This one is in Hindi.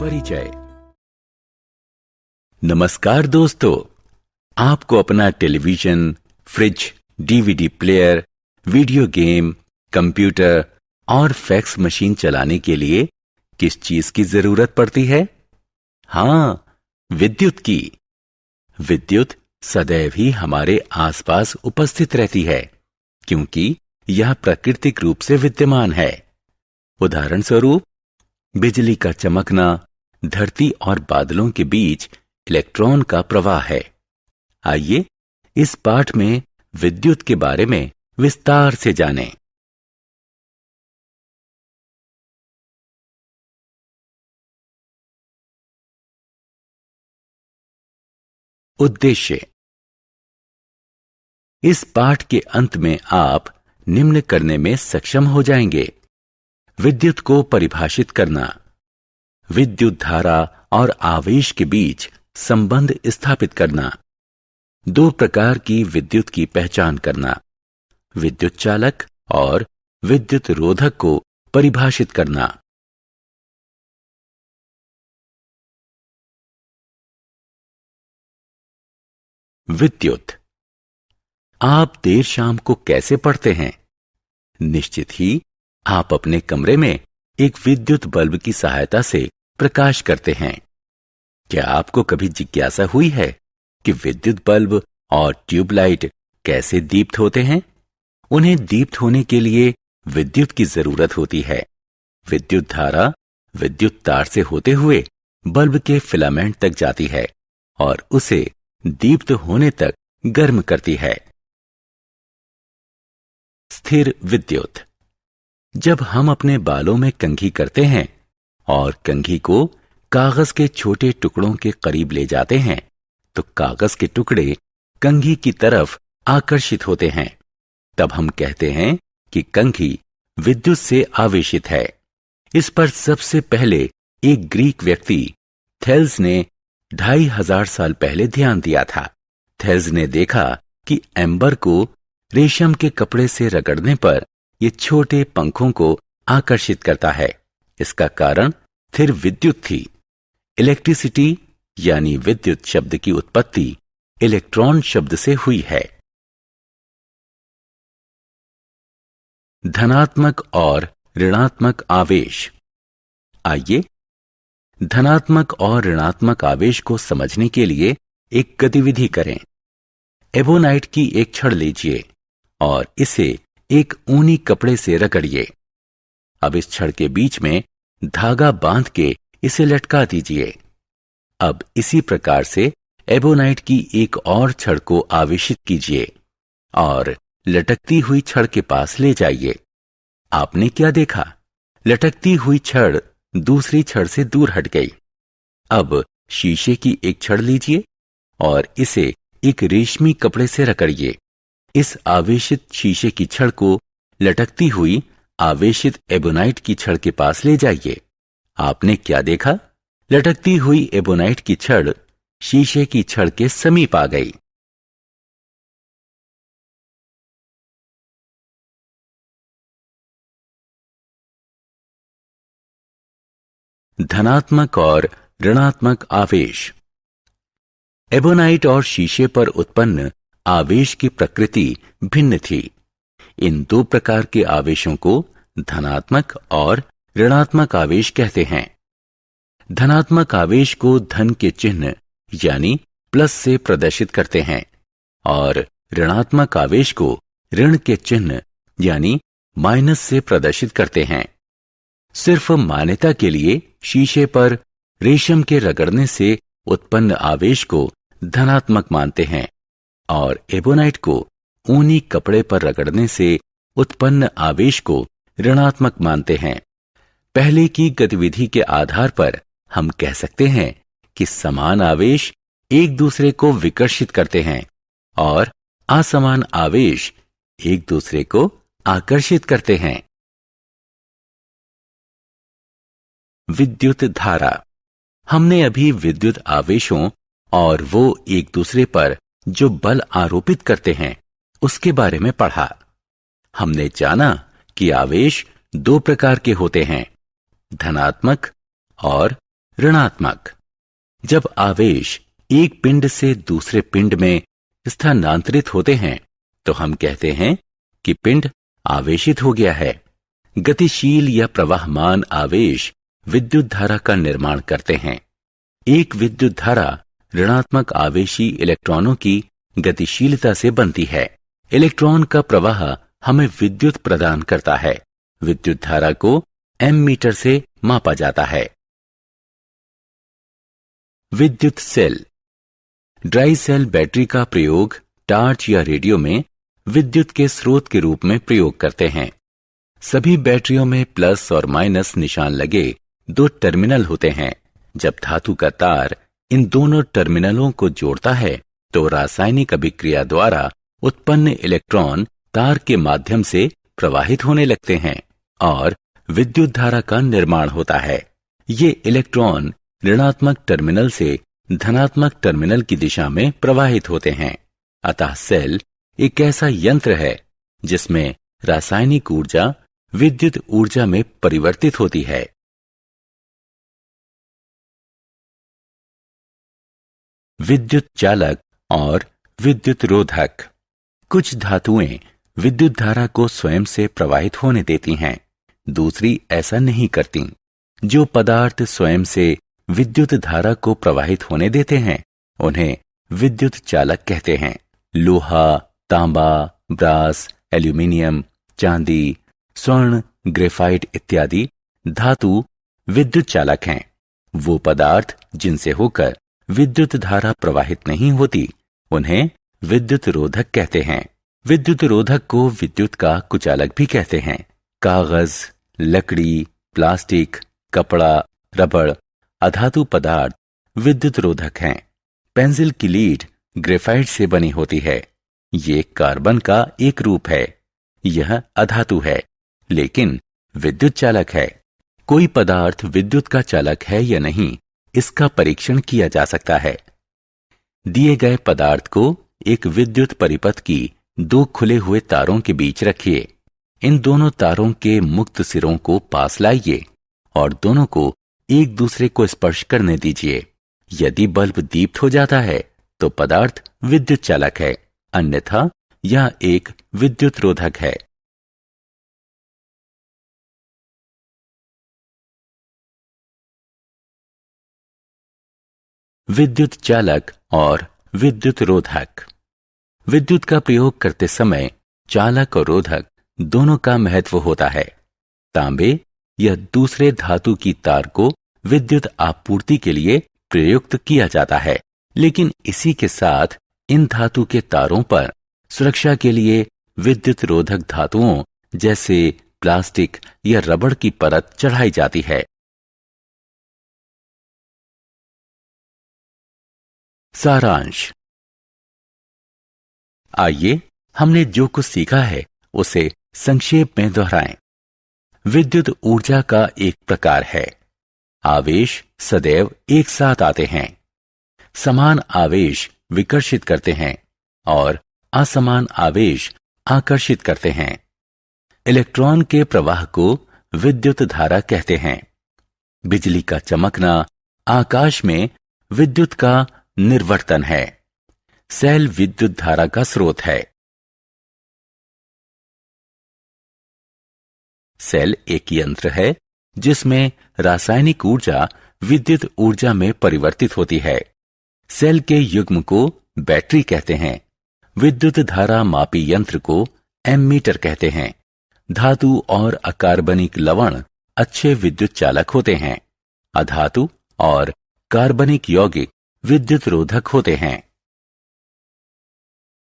परिचय। नमस्कार दोस्तों, आपको अपना television, fridge, DVD player, video game, computer और फैक्स मशीन चलाने के लिए किस चीज की जरूरत पड़ती है? हाँ, विद्युत की। विद्युत सदैव ही हमारे आसपास उपस्थित रहती है क्योंकि यह प्राकृतिक रूप से विद्यमान है। उदाहरण स्वरूप, बिजली का चमकना धरती और बादलों के बीच इलेक्ट्रॉन का प्रवाह है। आइए इस पाठ में विद्युत के बारे में विस्तार से जानें। उद्देश्य। इस पाठ के अंत में आप निम्न करने में सक्षम हो जाएंगे: विद्युत को परिभाषित करना, विद्युत धारा और आवेश के बीच संबंध स्थापित करना, दो प्रकार की विद्युत की पहचान करना, विद्युत चालक और विद्युत रोधक को परिभाषित करना। विद्युत। आप देर शाम को कैसे पढ़ते हैं? निश्चित ही आप अपने कमरे में एक विद्युत बल्ब की सहायता से प्रकाश करते हैं। क्या आपको कभी जिज्ञासा हुई है कि विद्युत बल्ब और ट्यूबलाइट कैसे दीप्त होते हैं? उन्हें दीप्त होने के लिए विद्युत की जरूरत होती है। विद्युत धारा विद्युत तार से होते हुए बल्ब के फिलामेंट तक जाती है और उसे दीप्त होने तक गर्म करती है। स्थिर विद्युत। जब हम अपने बालों में कंघी करते हैं और कंघी को कागज के छोटे टुकड़ों के करीब ले जाते हैं तो कागज के टुकड़े कंघी की तरफ आकर्षित होते हैं। तब हम कहते हैं कि कंघी विद्युत से आवेशित है। इस पर सबसे पहले एक ग्रीक व्यक्ति थेल्स ने 2500 साल पहले ध्यान दिया था। थेल्स ने देखा कि एम्बर को रेशम के कपड़े से रगड़ने पर ये छोटे पंखों को आकर्षित करता है। इसका कारण स्थिर विद्युत थी। इलेक्ट्रिसिटी यानी विद्युत शब्द की उत्पत्ति इलेक्ट्रॉन शब्द से हुई है। धनात्मक और ऋणात्मक आवेश। आइए धनात्मक और ऋणात्मक आवेश को समझने के लिए एक गतिविधि करें। एबोनाइट की एक छड़ लीजिए और इसे एक ऊनी कपड़े से रगड़िए। अब इस छड़ के बीच में धागा बांध के इसे लटका दीजिए। अब इसी प्रकार से एबोनाइट की एक और छड़ को आवेशित कीजिए और लटकती हुई छड़ के पास ले जाइए। आपने क्या देखा? लटकती हुई छड़ दूसरी छड़ से दूर हट गई। अब शीशे की एक छड़ लीजिए और इसे एक रेशमी कपड़े से रगड़िए। इस आवेशित शीशे की छड़ को लटकती हुई आवेशित एबोनाइट की छड़ के पास ले जाइए। आपने क्या देखा? लटकती हुई एबोनाइट की छड़ शीशे की छड़ के समीप आ गई। धनात्मक और ऋणात्मक आवेश। एबोनाइट और शीशे पर उत्पन्न आवेश की प्रकृति भिन्न थी। इन दो प्रकार के आवेशों को धनात्मक और ऋणात्मक आवेश कहते हैं। धनात्मक आवेश को धन के चिन्ह यानी प्लस से प्रदर्शित करते हैं और ऋणात्मक आवेश को ऋण के चिन्ह यानी माइनस से प्रदर्शित करते हैं। सिर्फ मान्यता के लिए शीशे पर रेशम के रगड़ने से उत्पन्न आवेश को धनात्मक मानते हैं और एबोनाइट को ऊनी कपड़े पर रगड़ने से उत्पन्न आवेश को ऋणात्मक मानते हैं। पहले की गतिविधि के आधार पर हम कह सकते हैं कि समान आवेश एक दूसरे को विकर्षित करते हैं और असमान आवेश एक दूसरे को आकर्षित करते हैं। विद्युत धारा। हमने अभी विद्युत आवेशों और वो एक दूसरे पर जो बल आरोपित करते हैं उसके बारे में पढ़ा। हमने जाना कि आवेश दो प्रकार के होते हैं, धनात्मक और ऋणात्मक। जब आवेश एक पिंड से दूसरे पिंड में स्थानांतरित होते हैं तो हम कहते हैं कि पिंड आवेशित हो गया है। गतिशील या प्रवाहमान आवेश विद्युत धारा का निर्माण करते हैं। एक विद्युत धारा ऋणात्मक आवेशी इलेक्ट्रॉनों की गतिशीलता से बनती है। इलेक्ट्रॉन का प्रवाह हमें विद्युत प्रदान करता है। विद्युत धारा को एमीटर से मापा जाता है। विद्युत सेल। ड्राई सेल बैटरी का प्रयोग टार्च या रेडियो में विद्युत के स्रोत के रूप में प्रयोग करते हैं। सभी बैटरियों में प्लस और माइनस निशान लगे 2 टर्मिनल होते हैं। जब धातु का तार इन दोनों टर्मिनलों को जोड़ता है तो रासायनिक अभिक्रिया द्वारा उत्पन्न इलेक्ट्रॉन तार के माध्यम से प्रवाहित होने लगते हैं और विद्युत धारा का निर्माण होता है। ये इलेक्ट्रॉन ऋणात्मक टर्मिनल से धनात्मक टर्मिनल की दिशा में प्रवाहित होते हैं। अतः सेल एक ऐसा यंत्र है जिसमें रासायनिक ऊर्जा विद्युत ऊर्जा में परिवर्तित होती है। विद्युत चालक और विद्युत रोधक। कुछ धातुएं विद्युत धारा को स्वयं से प्रवाहित होने देती हैं, दूसरी ऐसा नहीं करती। जो पदार्थ स्वयं से विद्युत धारा को प्रवाहित होने देते हैं उन्हें विद्युत चालक कहते हैं। लोहा, तांबा, ब्रास, एल्यूमीनियम, चांदी, स्वर्ण, ग्रेफाइट इत्यादि धातु विद्युत चालक हैं। वो पदार्थ जिनसे होकर विद्युत धारा प्रवाहित नहीं होती उन्हें विद्युत रोधक कहते हैं। विद्युत रोधक को विद्युत का कुचालक भी कहते हैं। कागज, लकड़ी, प्लास्टिक, कपड़ा, रबड़, अधातु पदार्थ विद्युत रोधक हैं। पेंसिल की लीड ग्रेफाइट से बनी होती है। ये कार्बन का एक रूप है। यह अधातु है लेकिन विद्युत चालक है। कोई पदार्थ विद्युत का चालक है या नहीं इसका परीक्षण किया जा सकता है। दिए गए पदार्थ को एक विद्युत परिपथ की 2 खुले हुए तारों के बीच रखिए। इन दोनों तारों के मुक्त सिरों को पास लाइए और दोनों को एक दूसरे को स्पर्श करने दीजिए। यदि बल्ब दीप्त हो जाता है तो पदार्थ विद्युत चालक है, अन्यथा यह एक विद्युत रोधक है। विद्युत चालक और विद्युत रोधक। विद्युत का प्रयोग करते समय चालक और रोधक दोनों का महत्व होता है। तांबे या दूसरे धातु की तार को विद्युत आपूर्ति के लिए प्रयुक्त किया जाता है, लेकिन इसी के साथ इन धातु के तारों पर सुरक्षा के लिए विद्युत रोधक धातुओं जैसे प्लास्टिक या रबड़ की परत चढ़ाई जाती है। सारांश। आइए हमने जो कुछ सीखा है उसे संक्षेप में दोहराएं। विद्युत ऊर्जा का एक प्रकार है। आवेश सदैव एक साथ आते हैं। समान आवेश विकर्षित करते हैं और असमान आवेश आकर्षित करते हैं। इलेक्ट्रॉन के प्रवाह को विद्युत धारा कहते हैं। बिजली का चमकना आकाश में विद्युत का निर्वर्तन है। सेल विद्युत धारा का स्रोत है। सेल एक यंत्र है जिसमें रासायनिक ऊर्जा विद्युत ऊर्जा में परिवर्तित होती है। सेल के युग्म को बैटरी कहते हैं। विद्युत धारा मापी यंत्र को एमीटर कहते हैं। धातु और अकार्बनिक लवण अच्छे विद्युत चालक होते हैं। अधातु और कार्बनिक यौगिक विद्युत रोधक होते हैं।